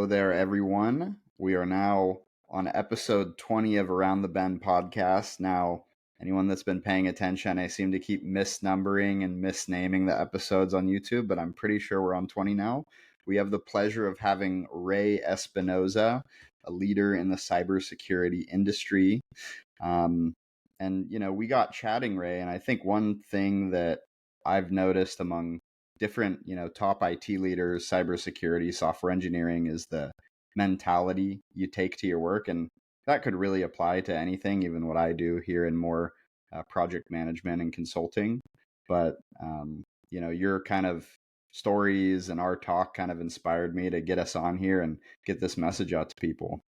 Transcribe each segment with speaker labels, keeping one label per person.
Speaker 1: there, everyone. We are now on episode 20 of Around the Bend podcast. Now, anyone that's been paying attention, I seem to keep misnumbering and misnaming the episodes on YouTube, but I'm pretty sure we're on 20 now. We have the pleasure of having Ray Espinoza, a leader in the cybersecurity industry. We got chatting, Ray, and I think one thing that I've noticed among different, top IT leaders, cybersecurity, software engineering is the mentality you take to your work. And that could really apply to anything, even what I do here in more project management and consulting. But, your kind of stories and our talk kind of inspired me to get us on here and get this message out to people.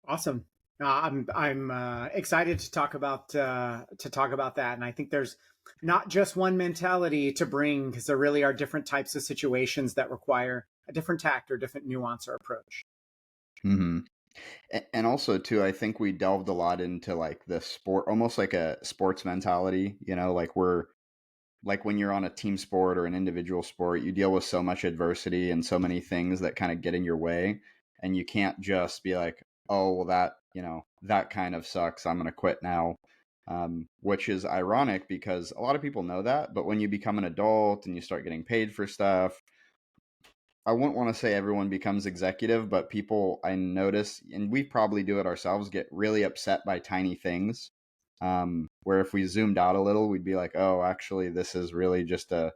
Speaker 2: Awesome. I'm excited to talk about that, and I think there's not just one mentality to bring, because there really are different types of situations that require a different tact or different nuance or approach.
Speaker 1: Mm-hmm. And also, too, I think we delved a lot into like the sport, almost like a sports mentality. Like when you're on a team sport or an individual sport, you deal with so much adversity and so many things that kind of get in your way, and you can't just be like, oh, well, that kind of sucks, I'm going to quit now. Which is ironic because a lot of people know that, but when you become an adult and you start getting paid for stuff, I wouldn't want to say everyone becomes executive, but people, I notice, and we probably do it ourselves, get really upset by tiny things. Where if we zoomed out a little, we'd be like, oh, actually, this is really just a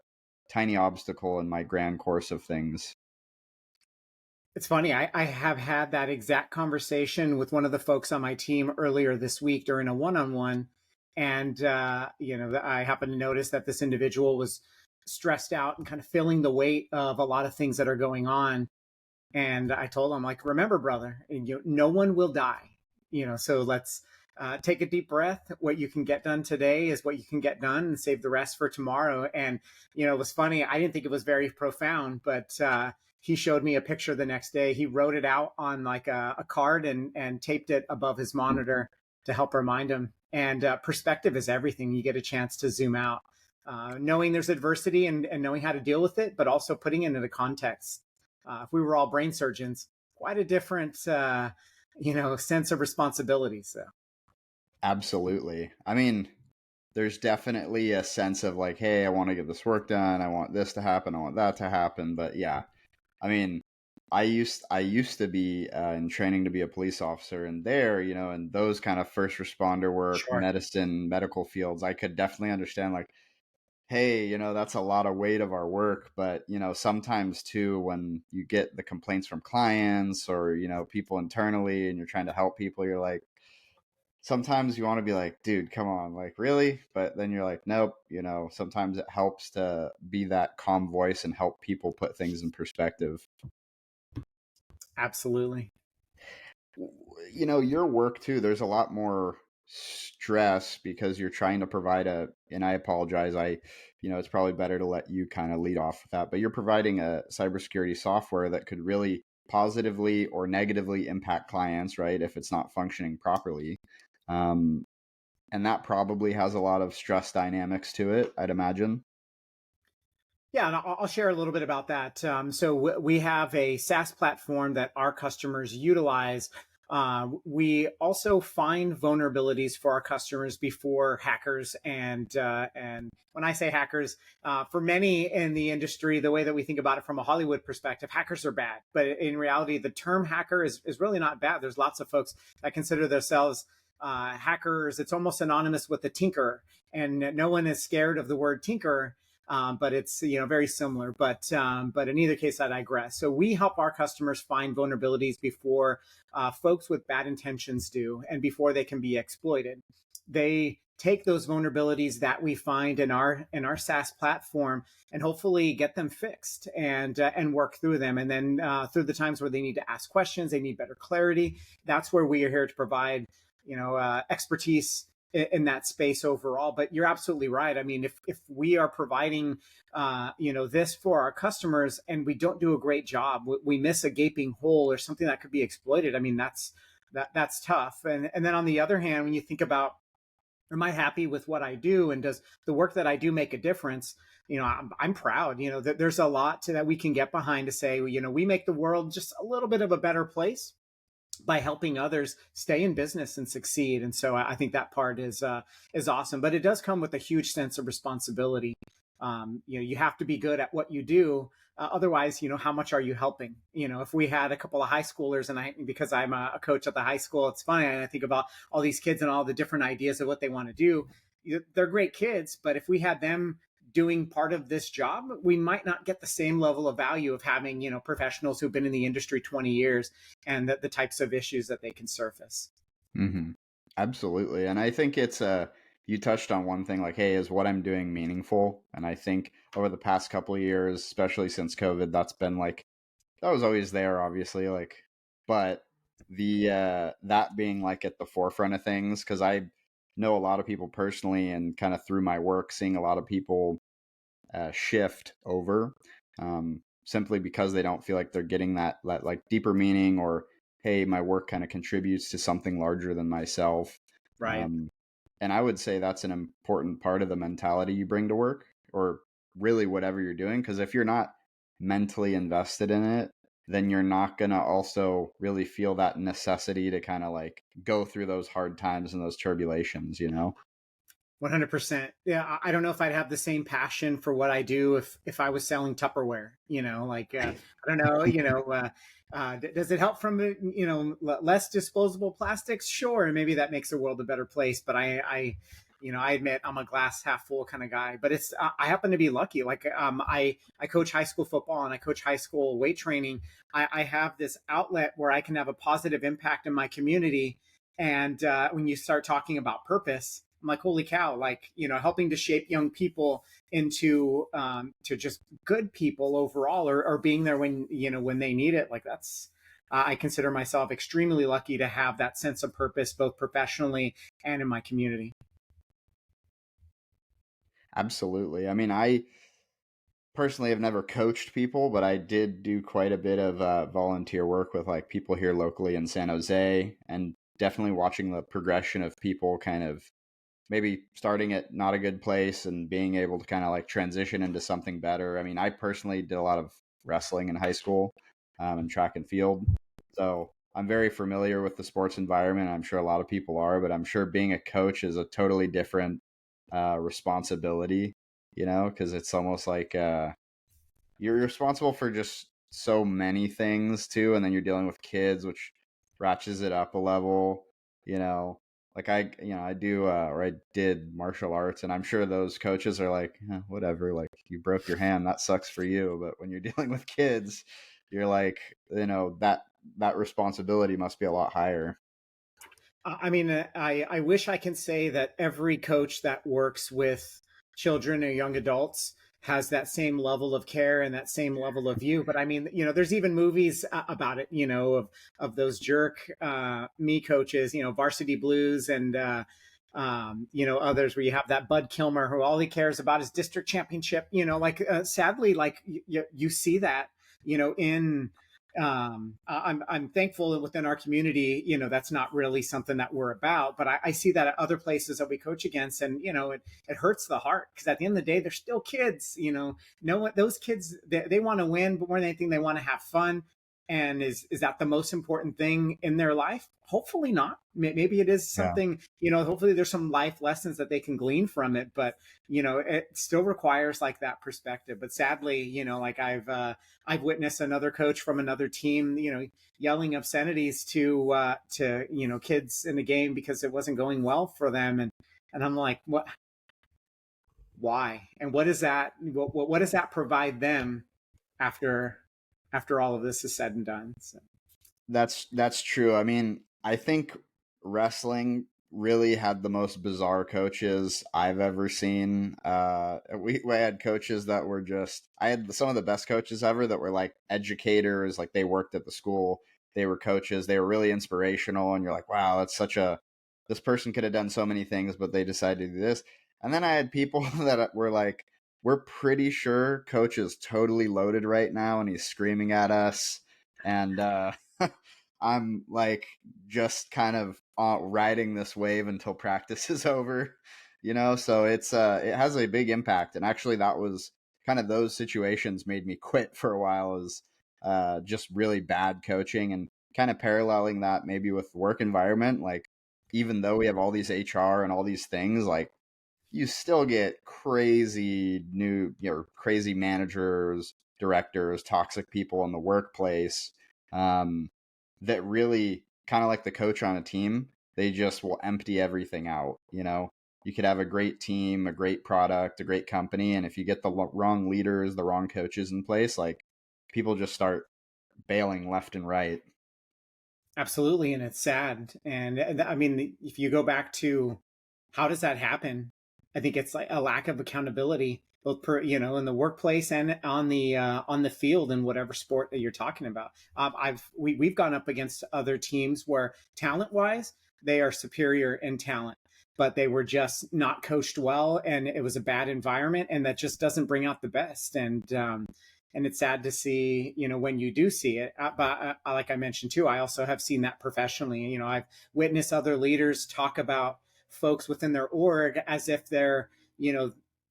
Speaker 1: tiny obstacle in my grand course of things.
Speaker 2: It's funny. I have had that exact conversation with one of the folks on my team earlier this week during a one-on-one. And, I happened to notice that this individual was stressed out and kind of feeling the weight of a lot of things that are going on. And I told him, like, remember, brother, no one will die, so let's take a deep breath. What you can get done today is what you can get done, and save the rest for tomorrow. And, it was funny. I didn't think it was very profound, but he showed me a picture the next day. He wrote it out on like a card and taped it above his monitor to help remind him. And perspective is everything. You get a chance to zoom out, knowing there's adversity and knowing how to deal with it, but also putting it into context. If we were all brain surgeons, quite a different, sense of responsibility. So.
Speaker 1: Absolutely. I mean, there's definitely a sense of like, hey, I want to get this work done. I want this to happen. I want that to happen. But yeah, I mean, I used to be in training to be a police officer, and there, in those kind of first responder work,
Speaker 2: Sure.
Speaker 1: medicine, medical fields, I could definitely understand like, hey, that's a lot of weight of our work. But, sometimes too, when you get the complaints from clients or, people internally and you're trying to help people, you're like, sometimes you want to be like, dude, come on, like, really? But then you're like, nope, sometimes it helps to be that calm voice and help people put things in perspective.
Speaker 2: Absolutely.
Speaker 1: Your work too, there's a lot more stress because you're trying to provide and I apologize, it's probably better to let you kind of lead off with that, but you're providing a cybersecurity software that could really positively or negatively impact clients, right? If it's not functioning properly. And that probably has a lot of stress dynamics to it, I'd imagine.
Speaker 2: Yeah, and I'll share a little bit about that. So we have a SaaS platform that our customers utilize. We also find vulnerabilities for our customers before hackers, and when I say hackers, for many in the industry, the way that we think about it from a Hollywood perspective, hackers are bad. But in reality, the term hacker is really not bad. There's lots of folks that consider themselves hackers. It's almost synonymous with the tinker, and no one is scared of the word tinker. But it's very similar. But in either case, I digress. So we help our customers find vulnerabilities before folks with bad intentions do, and before they can be exploited. They take those vulnerabilities that we find in our SaaS platform and hopefully get them fixed and work through them. And then through the times where they need to ask questions, they need better clarity. That's where we are here to provide expertise in that space overall. But you're absolutely right. I mean, if we are providing, this for our customers and we don't do a great job, we miss a gaping hole or something that could be exploited. I mean, that's tough. And then on the other hand, when you think about Am I happy with what I do? And does the work that I do make a difference? I'm proud, that there's a lot that we can get behind to say, we make the world just a little bit of a better place by helping others stay in business and succeed. And so I think that part is awesome. But it does come with a huge sense of responsibility. You have to be good at what you do. Otherwise, how much are you helping? If we had a couple of high schoolers, and because I'm a coach at the high school, it's funny. And I think about all these kids and all the different ideas of what they want to do. They're great kids, but if we had them doing part of this job, we might not get the same level of value of having, professionals who've been in the industry 20 years and the types of issues that they can surface.
Speaker 1: Hmm. Absolutely. And I think it's you touched on one thing like, hey, is what I'm doing meaningful? And I think over the past couple of years, especially since COVID, that's been like that was always there, obviously, like, but the that being like at the forefront of things, because I know a lot of people personally and kind of through my work, seeing a lot of people shift over, simply because they don't feel like they're getting that like deeper meaning, or hey, my work kind of contributes to something larger than myself.
Speaker 2: Right.
Speaker 1: um, and I would say that's an important part of the mentality you bring to work, or really whatever you're doing, because if you're not mentally invested in it, then you're not going to also really feel that necessity to kind of like go through those hard times and those turbulations, you know?
Speaker 2: 100%. Yeah, I don't know if I'd have the same passion for what I do if I was selling Tupperware. Like I don't know. Does it help from the less disposable plastics? Sure, and maybe that makes the world a better place. But I admit I'm a glass half full kind of guy. But I happen to be lucky. Like I coach high school football and I coach high school weight training. I have this outlet where I can have a positive impact in my community. And when you start talking about purpose, I'm like, holy cow, like, helping to shape young people into to just good people overall, or being there when they need it. Like I consider myself extremely lucky to have that sense of purpose, both professionally and in my community.
Speaker 1: Absolutely. I mean, I personally have never coached people, but I did do quite a bit of volunteer work with like people here locally in San Jose, and definitely watching the progression of people kind of maybe starting at not a good place and being able to kind of like transition into something better. I mean, I personally did a lot of wrestling in high school, and track and field. So I'm very familiar with the sports environment. I'm sure a lot of people are, but I'm sure being a coach is a totally different responsibility, because it's almost like you're responsible for just so many things too, and then you're dealing with kids, which ratchets it up a level. You know, like I do or I did martial arts, and I'm sure those coaches are like, whatever. Like you broke your hand, that sucks for you. But when you're dealing with kids, you're like, that responsibility must be a lot higher.
Speaker 2: I mean, I wish I can say that every coach that works with children or young adults has that same level of care and that same level of view. But I mean, there's even movies about it, of those jerk me coaches, Varsity Blues and, others where you have that Bud Kilmer who all he cares about is district championship, like sadly, like you see that, in I'm thankful within our community, that's not really something that we're about, but I see that at other places that we coach against, and it hurts the heart because at the end of the day, they're still kids. No, those kids they want to win, but more than anything, they want to have fun. And is that the most important thing in their life? Hopefully not. Maybe it is
Speaker 1: Yeah.
Speaker 2: something. Hopefully there's some life lessons that they can glean from it, but it still requires like that perspective. But sadly, like I've witnessed another coach from another team, yelling obscenities to kids in the game because it wasn't going well for them, and I'm like, what? Why? And what does that? What does that provide them after all of this is said and done? So.
Speaker 1: That's true. I mean, I think wrestling really had the most bizarre coaches I've ever seen. We had coaches that were just I had some of the best coaches ever that were like educators, like they worked at the school, they were coaches, they were really inspirational, and you're like, wow, that's such a this person could have done so many things, but they decided to do this. And then I had people that were like, we're pretty sure coach is totally loaded right now and he's screaming at us, and I'm like just kind of riding this wave until practice is over, you know. So it has a big impact, and actually that was kind of those situations made me quit for a while, is just really bad coaching, and kind of paralleling that maybe with work environment. Like even though we have all these HR and all these things, like you still get crazy crazy managers, directors, toxic people in the workplace, um, that really kind of like the coach on a team. They just will empty everything out. You know, you could have a great team, a great product, a great company, and if you get the wrong leaders, the wrong coaches in place, like people just start bailing left and right.
Speaker 2: Absolutely, and it's sad. And I mean, if you go back to how does that happen? I think it's like a lack of accountability, both in the workplace and on the field in whatever sport that you're talking about. We've gone up against other teams where talent wise they are superior in talent, but they were just not coached well, and it was a bad environment, and that just doesn't bring out the best. And it's sad to see, when you do see it. But like I mentioned too, I also have seen that professionally. I've witnessed other leaders talk about folks within their org as if they're,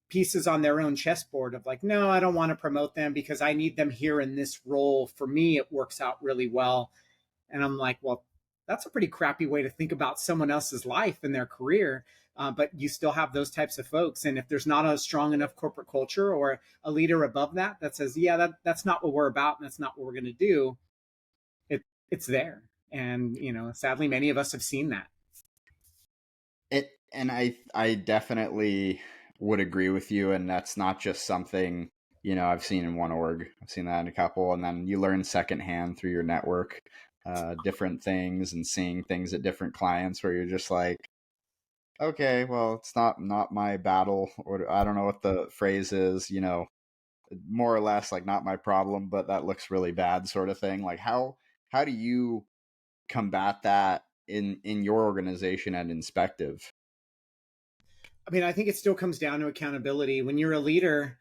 Speaker 2: pieces on their own chessboard of like, no, I don't want to promote them because I need them here in this role. For me, it works out really well. And I'm like, well, that's a pretty crappy way to think about someone else's life and their career. But you still have those types of folks. And if there's not a strong enough corporate culture or a leader above that says, yeah, that's not what we're about and that's not what we're going to do, it's there. And, sadly, many of us have seen that.
Speaker 1: And I definitely would agree with you, and that's not just something, I've seen in one org. I've seen that in a couple, and then you learn secondhand through your network, different things and seeing things at different clients where you're just like, okay, well, it's not my battle, or I don't know what the phrase is, more or less like not my problem, but that looks really bad, sort of thing. Like how do you combat that in your organization at Inspectiv?
Speaker 2: I mean, I think it still comes down to accountability. When you're a leader,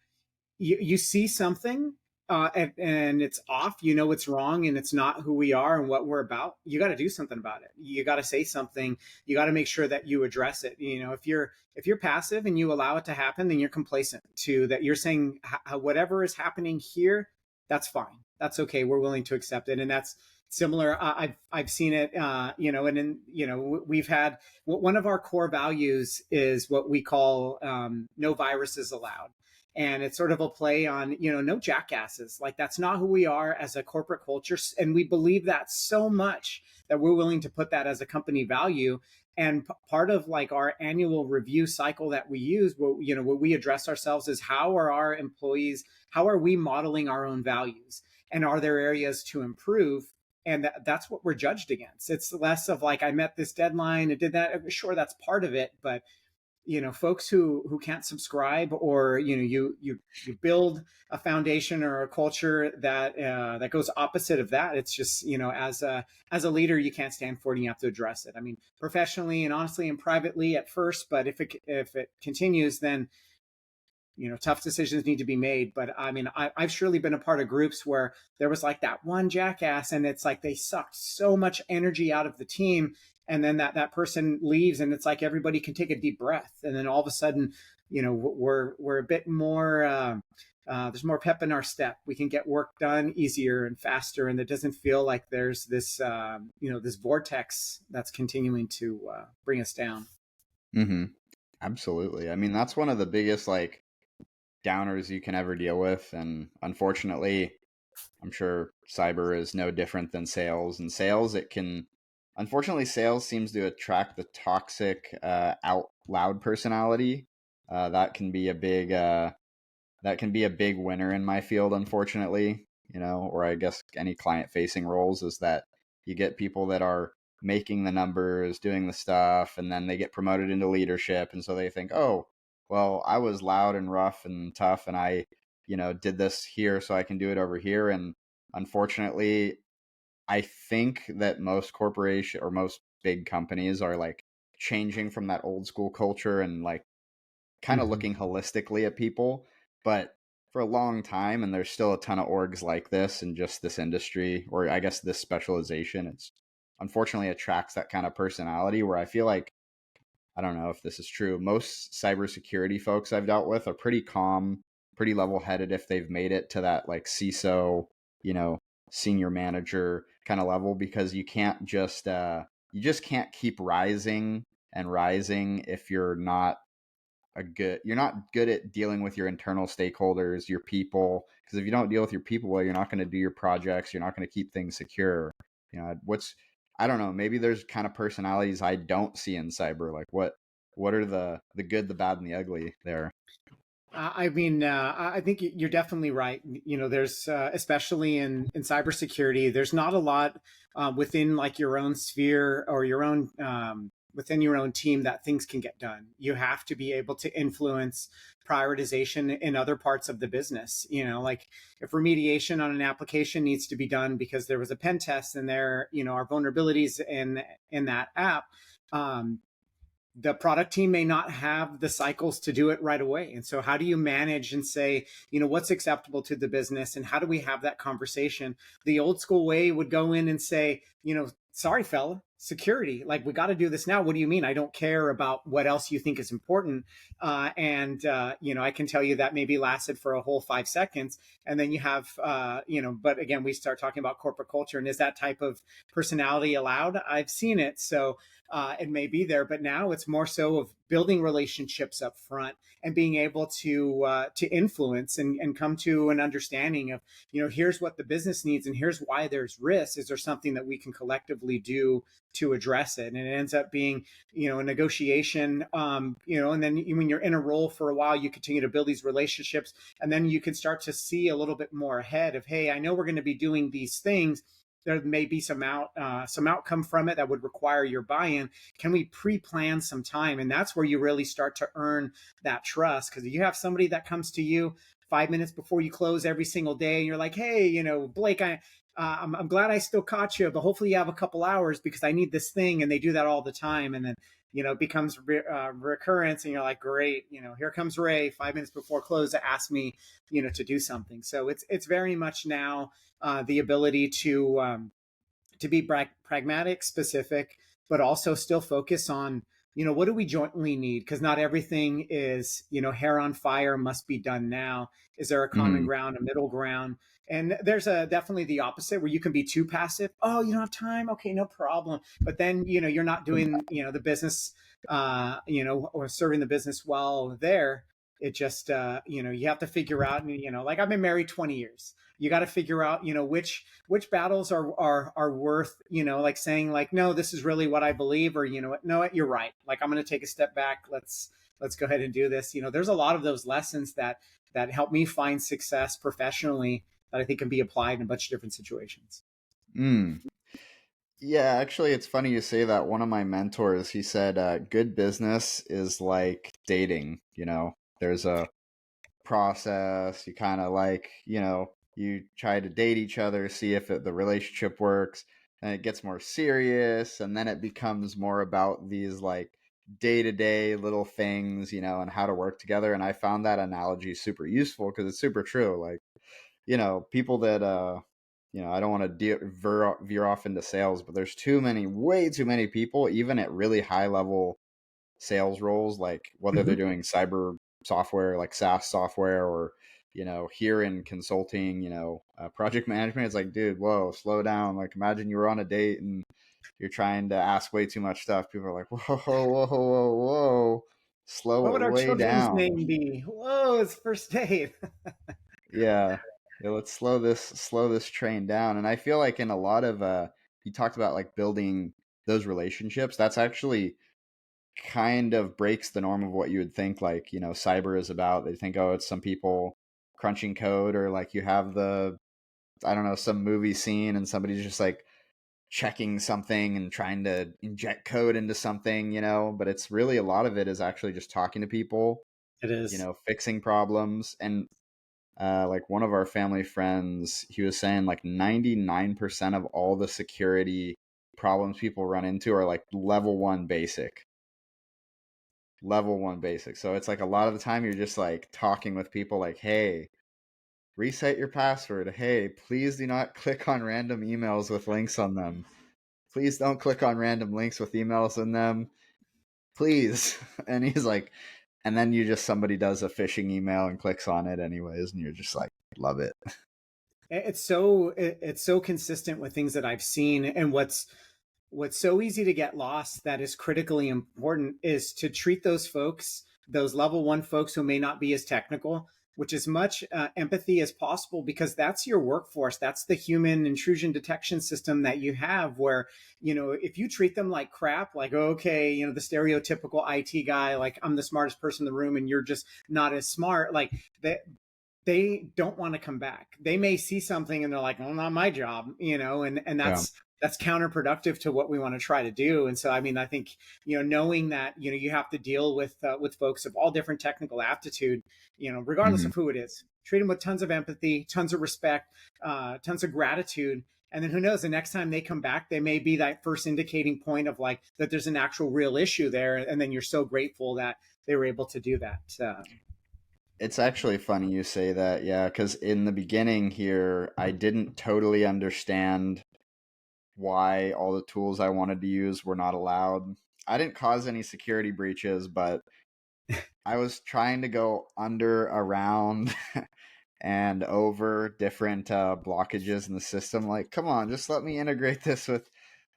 Speaker 2: you see something and it's off, it's wrong and it's not who we are and what we're about. You got to do something about it. You got to say something. You got to make sure that you address it. If you're passive and you allow it to happen, then you're complacent to that. You're saying whatever is happening here, that's fine, that's okay, we're willing to accept it. And that's similar. I've seen it, and then, we've had one of our core values is what we call no viruses allowed. And it's sort of a play on, no jackasses. Like that's not who we are as a corporate culture, and we believe that so much that we're willing to put that as a company value. And part of like our annual review cycle that we use, what we address ourselves is how are our employees, how are we modeling our own values, and are there areas to improve? And that's what we're judged against. It's less of like I met this deadline and did that. Sure, that's part of it, but folks who can't subscribe, or you build a foundation or a culture that goes opposite of that. It's just, as a leader, you can't stand for it and you have to address it. I mean, professionally and honestly and privately at first, but if it continues, then tough decisions need to be made. But I mean, I've surely been a part of groups where there was like that one jackass, and it's like they sucked so much energy out of the team, and then that person leaves, and it's like everybody can take a deep breath, and then all of a sudden, we're a bit more. There's more pep in our step. We can get work done easier and faster, and it doesn't feel like there's this this vortex that's continuing to bring us down.
Speaker 1: Mm-hmm. Absolutely. I mean, that's one of the biggest like downers you can ever deal with, and unfortunately, I'm sure cyber is no different than sales. And sales, it can, unfortunately, sales seems to attract the toxic, out loud personality. That can be a big, that can be a big winner in my field, unfortunately. Or I guess any client facing roles, is that you get people that are making the numbers, doing the stuff, and then they get promoted into leadership, and so they think, oh, well, I was loud and rough and tough, and I did this here, so I can do it over here. And unfortunately, I think that most corporation or most big companies are like changing from that old school culture and like kind of
Speaker 2: Mm-hmm.
Speaker 1: looking holistically at people. But for a long time, and there's still a ton of orgs like this in just this industry, or I guess this specialization. It's unfortunately attracts that kind of personality where I feel like, I don't know if this is true. Most cybersecurity folks I've dealt with are pretty calm, pretty level headed if they've made it to that like CISO, you know, senior manager kind of level, because you just can't keep rising and rising if you're not good at dealing with your internal stakeholders, your people. Because if you don't deal with your people well, you're not going to do your projects. You're not going to keep things secure. I don't know. Maybe there's kind of personalities I don't see in cyber. Like what are the good, the bad, and the ugly there?
Speaker 2: I mean, I think you're definitely right. There's especially in cybersecurity, there's not a lot within like your own sphere or your own within your own team that things can get done. You have to be able to influence prioritization in other parts of the business. Like if remediation on an application needs to be done because there was a pen test and there, are vulnerabilities in that app. The product team may not have the cycles to do it right away. And so how do you manage and say, what's acceptable to the business and how do we have that conversation? The old school way would go in and say, sorry, fella, security, like we got to do this now. What do you mean? I don't care about what else you think is important. I can tell you that maybe lasted for a whole 5 seconds. And then you have, but again, we start talking about corporate culture, and is that type of personality allowed? I've seen it. So it may be there, but now it's more so of building relationships up front and being able to influence and come to an understanding of, here's what the business needs and here's why there's risk. Is there something that we can collectively do to address it? And it ends up being, a negotiation, and then when you're in a role for a while, you continue to build these relationships, and then you can start to see a little bit more ahead of, hey, I know we're going to be doing these things. There may be some outcome from it that would require your buy-in. Can we pre-plan some time? And that's where you really start to earn that trust, because you have somebody that comes to you 5 minutes before you close every single day, and you're like, hey, Blake, I'm glad I still caught you, but hopefully you have a couple hours because I need this thing. And they do that all the time, and then it becomes recurrence, and you're like, great, here comes Ray 5 minutes before close to ask me, to do something. So it's very much now the ability to be pragmatic, specific, but also still focus on, what do we jointly need? Because not everything is, hair on fire, must be done now. Is there a common
Speaker 1: Mm,
Speaker 2: ground, a middle ground? And there's definitely the opposite where you can be too passive. Oh, you don't have time? Okay, no problem. But then, you're not doing, the business, or serving the business well there. It just, you have to figure out, and, like I've been married 20 years. You got to figure out, which battles are worth, like saying like, no, this is really what I believe, or no, you're right, like I'm going to take a step back, let's go ahead and do this. There's a lot of those lessons that help me find success professionally that I think can be applied in a bunch of different situations.
Speaker 1: mm. Yeah, actually, it's funny you say that. One of my mentors, he said, good business is like dating. There's a process. You kind of like, you try to date each other, see if the relationship works, and it gets more serious. And then it becomes more about these like day to day little things, and how to work together. And I found that analogy super useful because it's super true. Like, people that, I don't want to veer off into sales, but there's way too many people, even at really high level sales roles, like whether they're
Speaker 2: Mm-hmm.
Speaker 1: doing cyber software, like SaaS software, or here in consulting, project management. It's like, dude, whoa, slow down. Like, imagine you were on a date and you're trying to ask way too much stuff. People are like, whoa, whoa, whoa, whoa, slow
Speaker 2: What
Speaker 1: it
Speaker 2: would our
Speaker 1: way
Speaker 2: children's
Speaker 1: down.
Speaker 2: name be? Whoa, it's first date.
Speaker 1: Yeah. Yeah, let's slow this train down. And I feel like in a lot of you talked about like building those relationships. That's actually kind of breaks the norm of what you would think like, cyber is about. They think, oh, it's some people crunching code, or like you have I don't know, some movie scene and somebody's just like checking something and trying to inject code into something, but it's really, a lot of it is actually just talking to people,
Speaker 2: It is.
Speaker 1: fixing problems. And like one of our family friends, he was saying like 99% of all the security problems people run into are like level one basic. So it's like a lot of the time you're just like talking with people like, hey, reset your password. Hey, please do not click on random emails with links on them. Please don't click on random links with emails in them. Please. And he's like, and then somebody does a phishing email and clicks on it anyways, and you're just like, love it.
Speaker 2: It's so consistent with things that I've seen, and what's so easy to get lost that is critically important is to treat those folks, those level one folks who may not be as technical, with as much empathy as possible, because that's your workforce. That's the human intrusion detection system that you have, where, if you treat them like crap, like, okay, the stereotypical IT guy, like, I'm the smartest person in the room and you're just not as smart, like that, they don't want to come back. They may see something and they're like, well, not my job, and
Speaker 1: Yeah.
Speaker 2: that's counterproductive to what we want to try to do. And so, I mean, I think, knowing that, you have to deal with folks of all different technical aptitude, regardless
Speaker 1: Hmm.
Speaker 2: of who it is, treat them with tons of empathy, tons of respect, tons of gratitude. And then who knows, the next time they come back, they may be that first indicating point of like that there's an actual real issue there. And then you're so grateful that they were able to do that.
Speaker 1: It's actually funny you say that, yeah, because in the beginning here, I didn't totally understand why all the tools I wanted to use were not allowed. I didn't cause any security breaches, but I was trying to go under, around, and over different blockages in the system. Like, come on, just let me integrate this with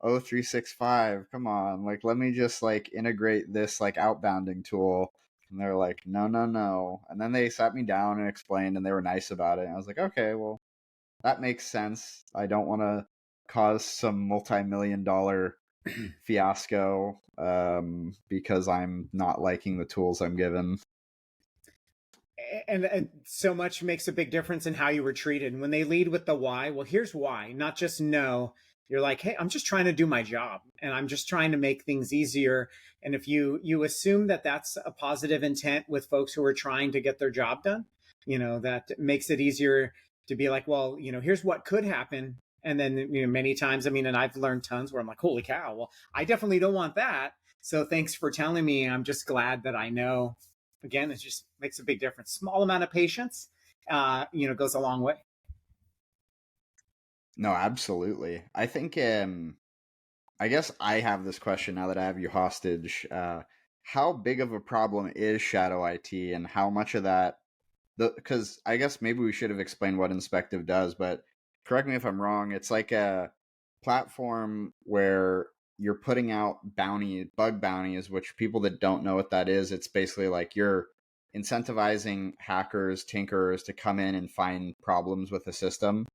Speaker 1: O365. Come on, like, let me just like integrate this like outbounding tool. And they're like, no, no, no. And then they sat me down and explained, and they were nice about it. And I was like, okay, well, that makes sense. I don't want to cause some multi-million-dollar fiasco because I'm not liking the tools I'm given.
Speaker 2: And so much makes a big difference in how you were treated. And when they lead with the why, well, here's why, not just no. You're like, hey, I'm just trying to do my job and I'm just trying to make things easier. And if you assume that that's a positive intent with folks who are trying to get their job done, that makes it easier to be like, well, here's what could happen. And then, many times, I mean, and I've learned tons where I'm like, holy cow, well, I definitely don't want that. So thanks for telling me. I'm just glad that I know. Again, it just makes a big difference. Small amount of patience, goes a long way.
Speaker 1: No, absolutely. I think I guess I have this question now that I have you hostage. How big of a problem is shadow IT, and how much of that? Because I guess maybe we should have explained what Inspectiv does, but correct me if I'm wrong. It's like a platform where you're putting out bug bounties, which people that don't know what that is, it's basically like you're incentivizing hackers, tinkerers to come in and find problems with the system,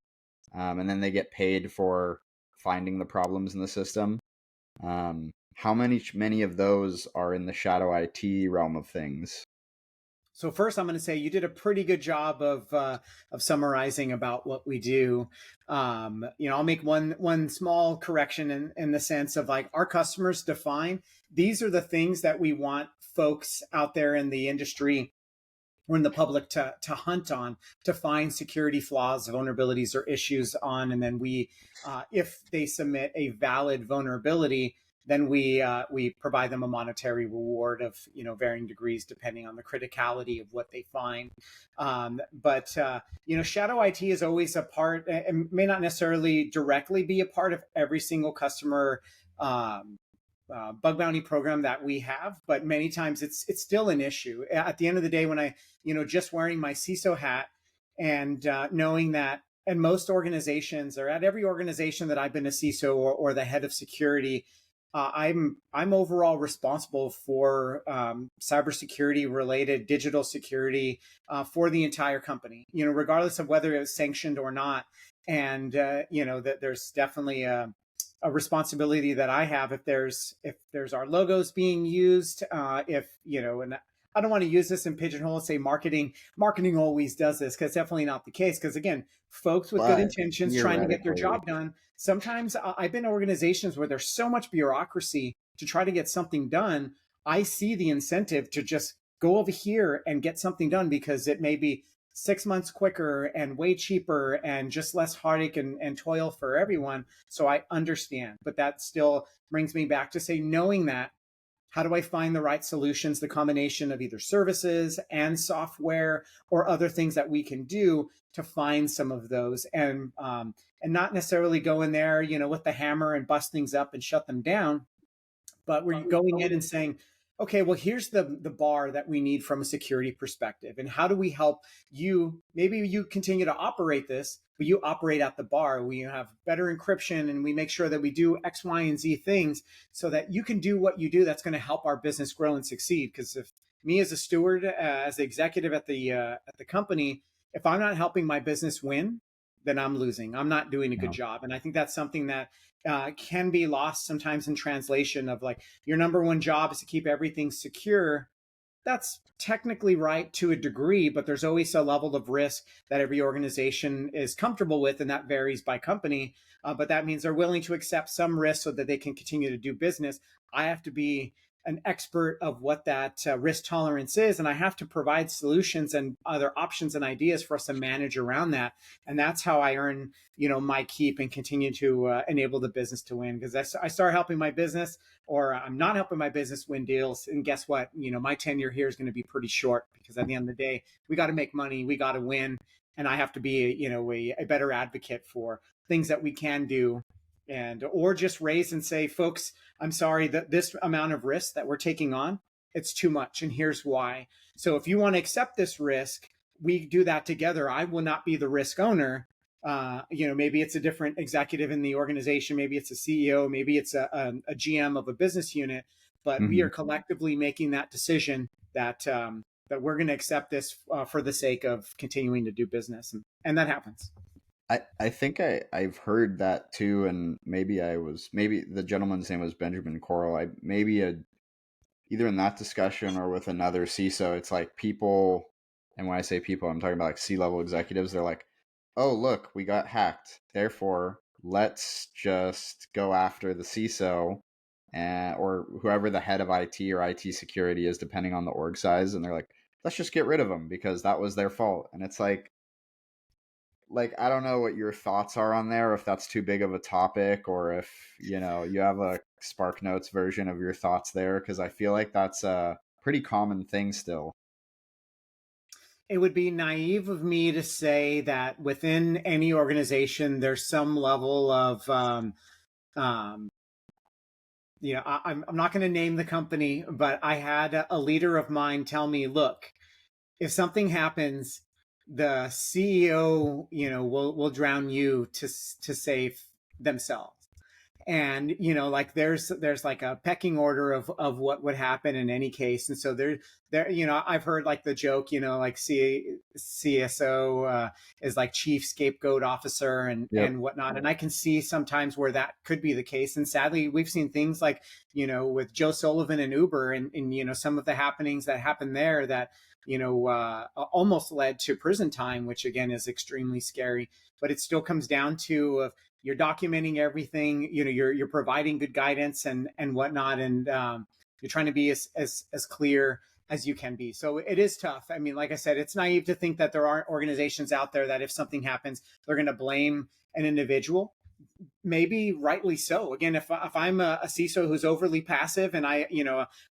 Speaker 1: and then they get paid for finding the problems in the system. How many of those are in the shadow IT realm of things?
Speaker 2: So first, I'm going to say you did a pretty good job of summarizing about what we do. I'll make one small correction in the sense of like our customers define these are the things that we want folks out there in the industry or in the public to hunt on, to find security flaws, vulnerabilities, or issues on. And then if they submit a valid vulnerability, then we provide them a monetary reward of varying degrees depending on the criticality of what they find. But shadow IT is always a part. It may not necessarily directly be a part of every single customer bug bounty program that we have, but many times it's still an issue. At the end of the day, when I just wearing my CISO hat and knowing that, and most organizations, or at every organization that I've been a CISO or the head of security, I'm overall responsible for cybersecurity related digital security for the entire company. Regardless of whether it's sanctioned or not, and that there's definitely a responsibility that I have if there's our logos being used, if and I don't want to use this in pigeonhole and say marketing always does this, because it's definitely not the case. Because again, folks with good
Speaker 1: But
Speaker 2: intentions trying to get their
Speaker 1: theoretically,
Speaker 2: job done. Sometimes I've been in organizations where there's so much bureaucracy to try to get something done. I see the incentive to just go over here and get something done because it may be 6 months quicker and way cheaper and just less heartache and toil for everyone. So I understand, but that still brings me back to say, knowing that, how do I find the right solutions, the combination of either services and software or other things that we can do to find some of those, and not necessarily go in there, with the hammer and bust things up and shut them down, but we're going in and saying, okay, well, here's the bar that we need from a security perspective, and how do we help you? Maybe you continue to operate this, but you operate at the bar. We have better encryption, and we make sure that we do X, Y, and Z things so that you can do what you do. That's going to help our business grow and succeed. Because if me as a steward, as the executive at the company, if I'm not helping my business win, then I'm losing. I'm not doing a good
Speaker 1: Yeah.
Speaker 2: job, and I think that's something that can be lost sometimes in translation of like your number one job is to keep everything secure. That's technically right to a degree, but there's always a level of risk that every organization is comfortable with, and that varies by company. But that means they're willing to accept some risk so that they can continue to do business. I have to be an expert of what that risk tolerance is, and I have to provide solutions and other options and ideas for us to manage around that. And that's how I earn, my keep and continue to enable the business to win. Because I start helping my business, or I'm not helping my business win deals. And guess what? My tenure here is going to be pretty short, because at the end of the day, we got to make money, we got to win. And I have to be, a better advocate for things that we can do, and or just raise and say, folks, I'm sorry that this amount of risk that we're taking on, it's too much. And here's why. So if you want to accept this risk, we do that together. I will not be the risk owner. Maybe it's a different executive in the organization. Maybe it's a CEO. Maybe it's a GM of a business unit. But we
Speaker 1: Hmm.
Speaker 2: are collectively making that decision that we're going to accept this for the sake of continuing to do business, and that happens.
Speaker 1: I think I've heard that too, and maybe the gentleman's name was Benjamin Coral. I maybe either in that discussion or with another CISO, it's like people, and when I say people, I'm talking about like C-level executives. They're like, "Oh, look, we got hacked. Therefore, let's just go after the CISO, or whoever the head of IT or IT security is, depending on the org size." And they're like, "Let's just get rid of them because that was their fault." And it's like I don't know what your thoughts are on there, if that's too big of a topic, or if you have a Spark Notes version of your thoughts there, because I feel like that's a pretty common thing still.
Speaker 2: It would be naive of me to say that within any organization, there's some level of um, I'm not going to name the company, but I had a leader of mine tell me, look, if something happens, the CEO, will drown you to save themselves. And like there's like a pecking order of what would happen in any case. And so there I've heard like the joke, like CSO is like chief scapegoat officer
Speaker 1: Yep.
Speaker 2: and whatnot. And I can see sometimes where that could be the case. And sadly, we've seen things like with Joe Sullivan and Uber, and some of the happenings that happened there that almost led to prison time, which again is extremely scary. But it still comes down to you're documenting everything, you're providing good guidance and whatnot, and you're trying to be as clear as you can be. So it is tough. I mean, like I said, it's naive to think that there aren't organizations out there that if something happens, they're going to blame an individual. Maybe rightly so. Again, if I'm a CISO who's overly passive, and I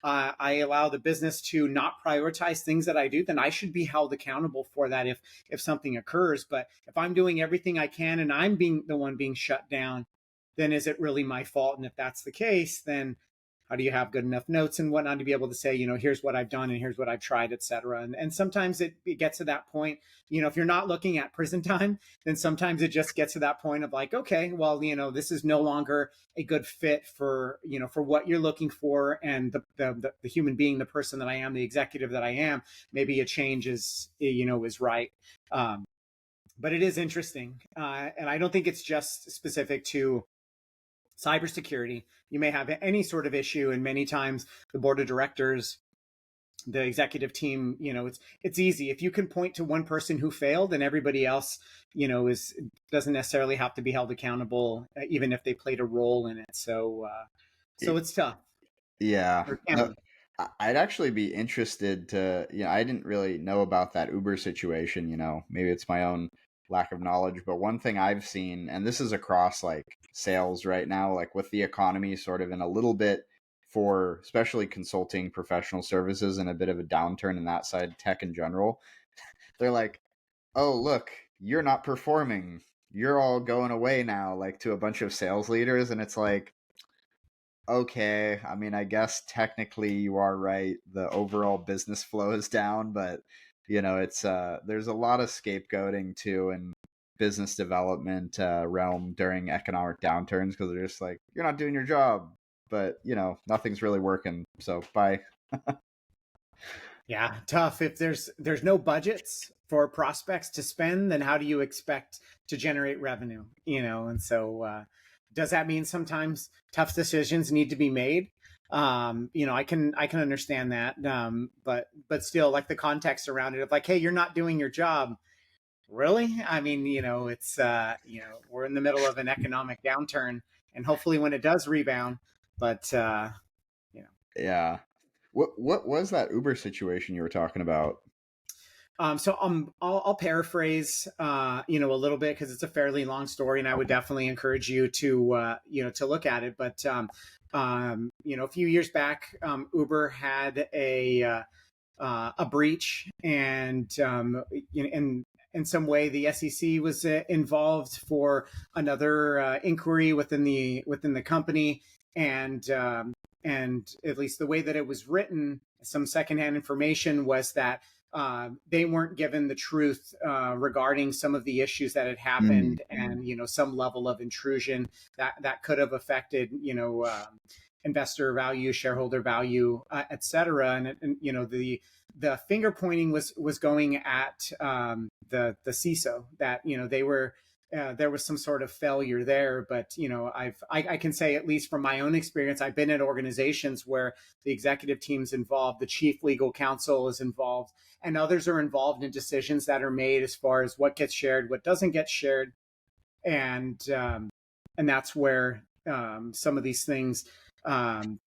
Speaker 2: allow the business to not prioritize things that I do, then I should be held accountable for that if something occurs. But if I'm doing everything I can and I'm being the one being shut down, then is it really my fault? And if that's the case, then how do you have good enough notes and whatnot to be able to say, here's what I've done and here's what I've tried, et cetera. And sometimes it gets to that point, if you're not looking at prison time, then sometimes it just gets to that point of like, okay, well, this is no longer a good fit for what you're looking for, and the human being, the person that I am, the executive that I am. Maybe a change is right. But it is interesting, and I don't think it's just specific to cybersecurity. You may have any sort of issue, and many times the board of directors, the executive team, it's easy if you can point to one person who failed, and everybody else, is doesn't necessarily have to be held accountable, even if they played a role in it. So
Speaker 1: Y-
Speaker 2: it's tough,
Speaker 1: Yeah.
Speaker 2: or can
Speaker 1: No,
Speaker 2: be.
Speaker 1: I'd actually be interested to, I didn't really know about that Uber situation, maybe it's my own lack of knowledge, but one thing I've seen, and this is across like sales right now, like with the economy sort of in a little bit for especially consulting professional services and a bit of a downturn in that side, tech in general. They're like, oh, look, you're not performing. You're all going away now, like to a bunch of sales leaders. And it's like, okay, I mean, I guess technically you are right. The overall business flow is down, but it's there's a lot of scapegoating too in business development realm during economic downturns because they're just like, you're not doing your job, but nothing's really working. So bye.
Speaker 2: Yeah, tough. If there's no budgets for prospects to spend, then how do you expect to generate revenue? And so does that mean sometimes tough decisions need to be made? I can understand that, but still, like the context around it of like, hey, you're not doing your job. Really? I mean, it's we're in the middle of an economic downturn, and hopefully when it does rebound, but you know.
Speaker 1: Yeah. What was that Uber situation you were talking about?
Speaker 2: I'll paraphrase, a little bit because it's a fairly long story, and I would
Speaker 1: Okay.
Speaker 2: definitely encourage you to look at it. But a few years back, Uber had a breach, and in some way, the SEC was involved for another inquiry within the company, and at least the way that it was written, some secondhand information was that they weren't given the truth regarding some of the issues that had
Speaker 1: Mm,
Speaker 2: happened, and some level of intrusion that could have affected investor value, shareholder value, et cetera. And the finger pointing was going at the CISO, that they were. There was some sort of failure there, but I can say, at least from my own experience, I've been at organizations where the executive team's involved, the chief legal counsel is involved, and others are involved in decisions that are made as far as what gets shared, what doesn't get shared, and that's where some of these things can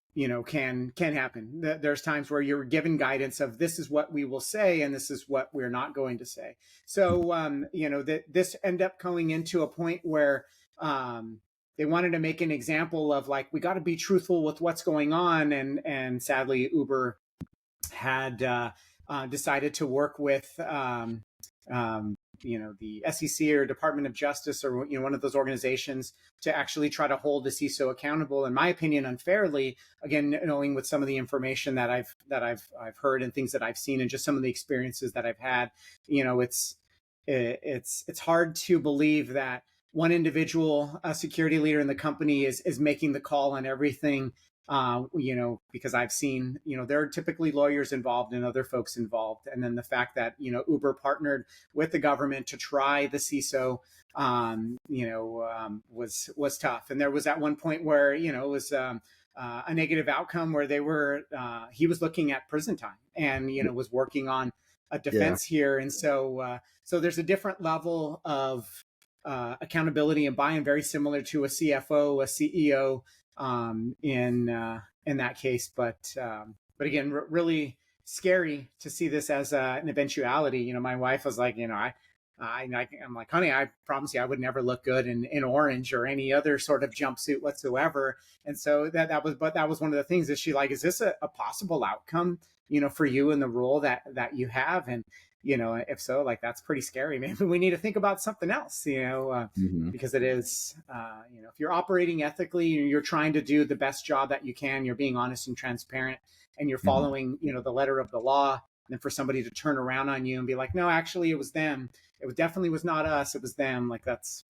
Speaker 2: happen. There's times where you're given guidance of this is what we will say and this is what we're not going to say. So that this ended up going into a point where they wanted to make an example of like, we got to be truthful with what's going on, and sadly Uber had decided to work with the SEC or Department of Justice, or one of those organizations, to actually try to hold the CISO accountable. In my opinion, unfairly. Again, knowing with some of the information that I've heard and things that I've seen, and just some of the experiences that I've had, it's hard to believe that one individual, a security leader in the company, is making the call on everything. Because I've seen, there are typically lawyers involved and other folks involved. And then the fact that, Uber partnered with the government to try the CISO, was tough. And there was at one point where, it was a negative outcome where he was looking at prison time, and, was working on a
Speaker 1: yeah.
Speaker 2: defense here. And so there's a different level of accountability and buy-in, very similar to a CFO, a CEO, in that case. But again, really scary to see this as an eventuality. My wife was like, I'm like, honey, I promise you, I would never look good in orange or any other sort of jumpsuit whatsoever. And so that was one of the things. Is she like, is this a possible outcome, for you in the role that you have? And if so, like, that's pretty scary. Maybe we need to think about something else,
Speaker 1: Hmm.
Speaker 2: because it is, if you're operating ethically, you're trying to do the best job that you can, you're being honest and transparent, and you're
Speaker 1: Hmm.
Speaker 2: following, the letter of the law. And then for somebody to turn around on you and be like, no, actually, it was them. It definitely was not us. It was them. Like, it's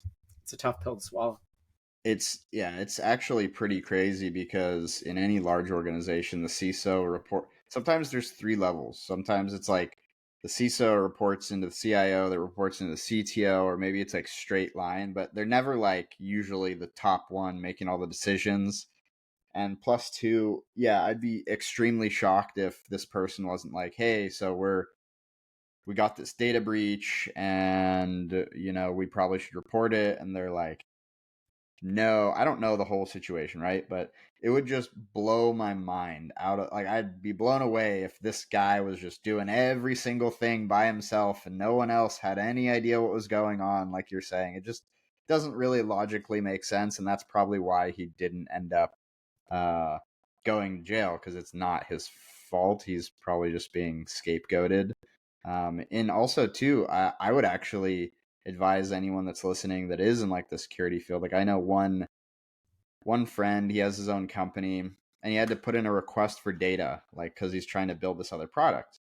Speaker 2: a tough pill to swallow.
Speaker 1: It's actually pretty crazy because in any large organization, the CISO report, sometimes there's three levels. Sometimes it's like the CISO reports into the CIO that reports into the CTO, or maybe it's like straight line, but they're never like usually the top one making all the decisions. And plus two, yeah, I'd be extremely shocked if this person wasn't like, hey, so we got this data breach and we probably should report it. And they're like, no, I don't know the whole situation, right? But it would just blow my mind out of, like, I'd be blown away if this guy was just doing every single thing by himself and no one else had any idea what was going on, like you're saying. It just doesn't really logically make sense, and that's probably why he didn't end up uh going to jail because it's not his fault. He's probably just being scapegoated. And also too, I would actually advise anyone that's listening that is in like the security field. Like I know one friend, he has his own company and he had to put in a request for data, like because he's trying to build this other product.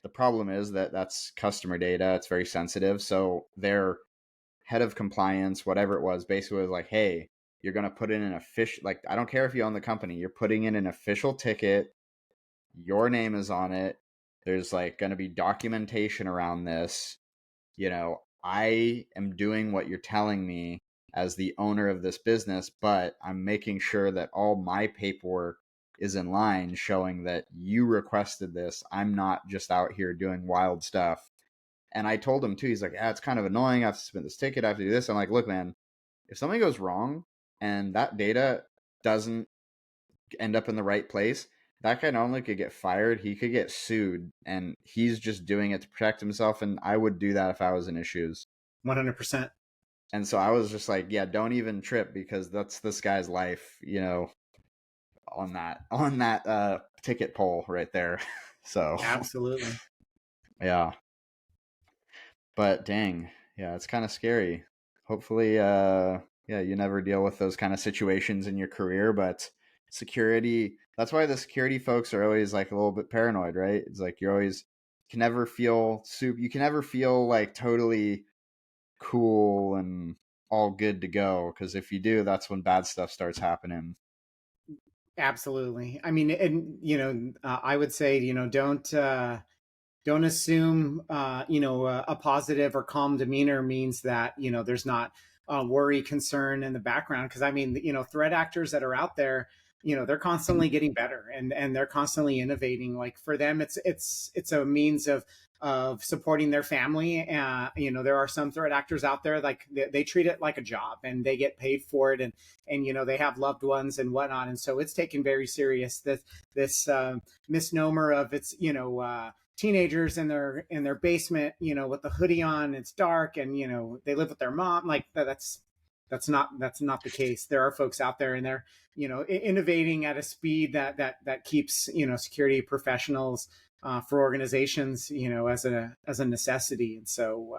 Speaker 1: The problem is that that's customer data. It's very sensitive. So their head of compliance, whatever it was, basically was like, hey, you're going to put in an official, like, I don't care if you own the company, you're putting in an official ticket. Your name is on it. There's like going to be documentation around this. I am doing what you're telling me as the owner of this business, but I'm making sure that all my paperwork is in line showing that you requested this. I'm not just out here doing wild stuff. And I told him too, he's like, yeah, it's kind of annoying. I have to submit this ticket. I have to do this. I'm like, look, man, if something goes wrong and that data doesn't end up in the right place, that guy not only could get fired, he could get sued. And he's just doing it to protect himself. And I would do that if I was in his shoes.
Speaker 2: 100%.
Speaker 1: And so I was just like, yeah, don't even trip because that's this guy's life, on that ticket poll right there. So
Speaker 2: Absolutely.
Speaker 1: yeah. But dang, yeah, it's kind of scary. Hopefully, yeah, you never deal with those kind of situations in your career, but security, that's why the security folks are always like a little bit paranoid, right? It's like you always can never feel you can never feel like totally cool and all good to go because if you do, that's when bad stuff starts happening.
Speaker 2: Absolutely. I mean, and I would say, don't assume a positive or calm demeanor means that there's not worry, concern in the background, because I mean, threat actors that are out there, they're constantly getting better, and they're constantly innovating. Like for them, it's a means of supporting their family. There are some threat actors out there, like they treat it like a job and they get paid for it, and they have loved ones and whatnot, and so it's taken very serious. This misnomer of it's teenagers in their basement, with the hoodie on, it's dark, and they live with their mom. Like that's not the case. There are folks out there, and they're innovating at a speed that keeps security professionals, for organizations, as a necessity. And so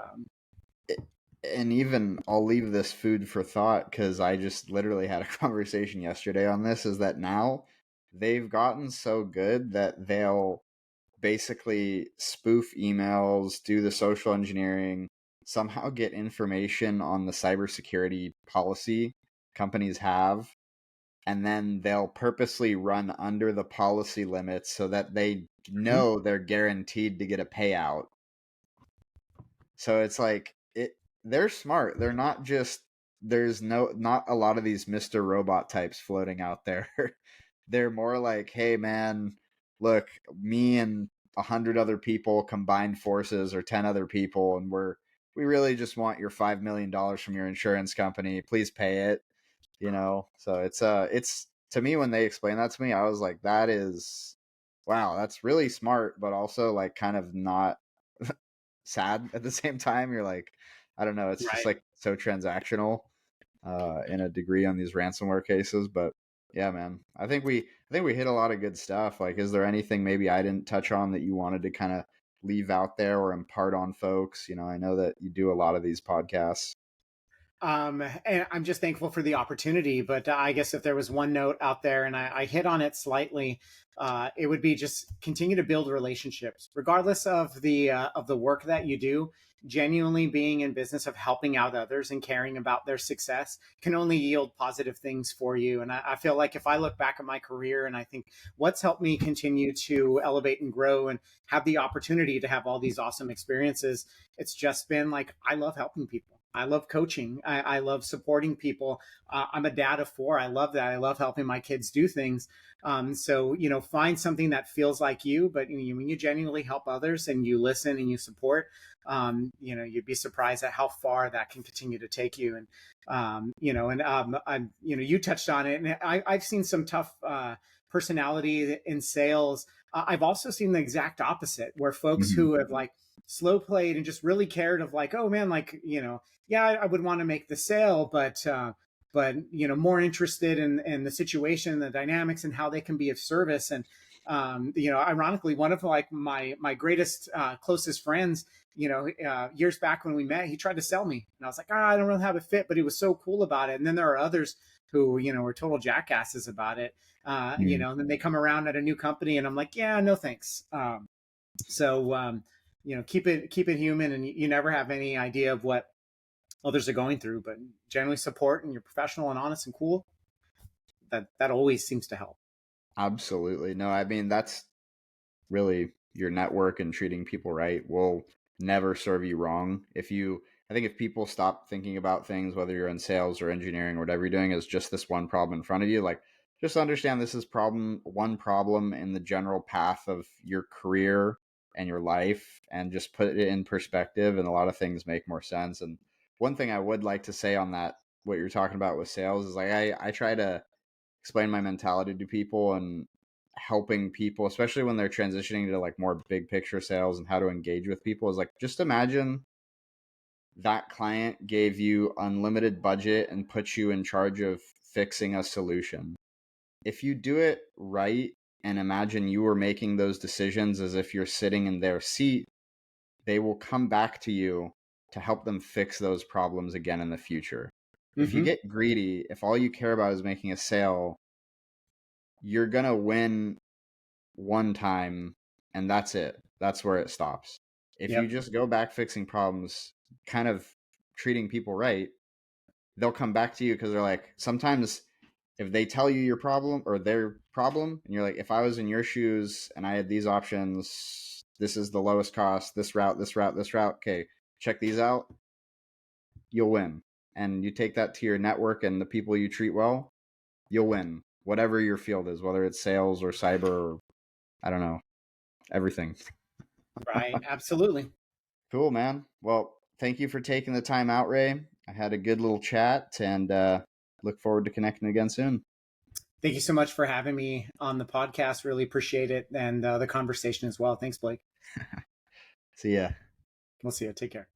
Speaker 1: And even I'll leave this food for thought because I just literally had a conversation yesterday on this. Is that now they've gotten so good that they'll basically spoof emails, do the social engineering, somehow get information on the cybersecurity policy companies have, and then they'll purposely run under the policy limits so that they know they're guaranteed to get a payout. So it's like they're smart. They're not just there's not a lot of these Mr. Robot types floating out there. They're more like, hey man, look, me and 100 other people combined forces or 10 other people, and we really just want your $5 million from your insurance company. Please pay it. So it's to me when they explain that to me, I was like, that is wow, that's really smart, but also like kind of not sad at the same time. You're like, I don't know, it's just
Speaker 2: right.
Speaker 1: like so transactional in a degree on these ransomware cases. But yeah, man, I think we hit a lot of good stuff. Like, is there anything maybe I didn't touch on that you wanted to kind of leave out there or impart on folks? I know that you do a lot of these podcasts.
Speaker 2: And I'm just thankful for the opportunity. But I guess if there was one note out there, and I hit on it slightly, it would be just continue to build relationships, regardless of the work that you do. Genuinely being in business of helping out others and caring about their success can only yield positive things for you. And I feel like if I look back at my career and I think what's helped me continue to elevate and grow and have the opportunity to have all these awesome experiences, it's just been like I love helping people. I love coaching. I love supporting people. I'm a dad of four. I love that. I love helping my kids do things. So, find something that feels like you, but when you genuinely help others and you listen and you support, you'd be surprised at how far that can continue to take you. And, you touched on it, and I've seen some tough personality in sales. I've also seen the exact opposite, where folks
Speaker 1: Mm-hmm.
Speaker 2: who have like slow played and just really cared of like, oh man, like, yeah, I would want to make the sale, but but more interested in the situation, the dynamics, and how they can be of service. And ironically, one of like my greatest closest friends, years back when we met, he tried to sell me, and I was like, I don't really have a fit, but he was so cool about it. And then there are others who were total jackasses about it.
Speaker 1: Mm.
Speaker 2: And then they come around at a new company, and I'm like, yeah, no thanks. Keep it human, and you never have any idea of what others are going through, but generally support, and you're professional and honest and cool. That always seems to help.
Speaker 1: Absolutely. No, I mean, that's really your network, and treating people right will never serve you wrong. I think if people stop thinking about things, whether you're in sales or engineering or whatever you're doing, is just this one problem in front of you, like just understand this is one problem in the general path of your career and your life, and just put it in perspective, and a lot of things make more sense. And one thing I would like to say on that, what you're talking about with sales, is like I try to explain my mentality to people, and helping people, especially when they're transitioning to like more big picture sales and how to engage with people, is like, just imagine that client gave you unlimited budget and put you in charge of fixing a solution. If you do it right, and imagine you were making those decisions as if you're sitting in their seat, they will come back to you to help them fix those problems again in the future. If you
Speaker 2: Mm-hmm.
Speaker 1: get greedy, if all you care about is making a sale, you're going to win one time, and that's it. That's where it stops. If you
Speaker 2: Yep.
Speaker 1: just go back fixing problems, kind of treating people right, they'll come back to you, because they're like, sometimes if they tell you your problem or their problem, and you're like, if I was in your shoes and I had these options, this is the lowest cost, this route, this route, this route, okay, check these out, you'll win. And you take that to your network and the people you treat well, you'll win. Whatever your field is, whether it's sales or cyber or, I don't know, everything.
Speaker 2: Right. Absolutely.
Speaker 1: Cool, man. Well, thank you for taking the time out, Ray. I had a good little chat, and look forward to connecting again soon.
Speaker 2: Thank you so much for having me on the podcast. Really appreciate it, and the conversation as well. Thanks, Blake.
Speaker 1: See ya.
Speaker 2: We'll see you. Take care.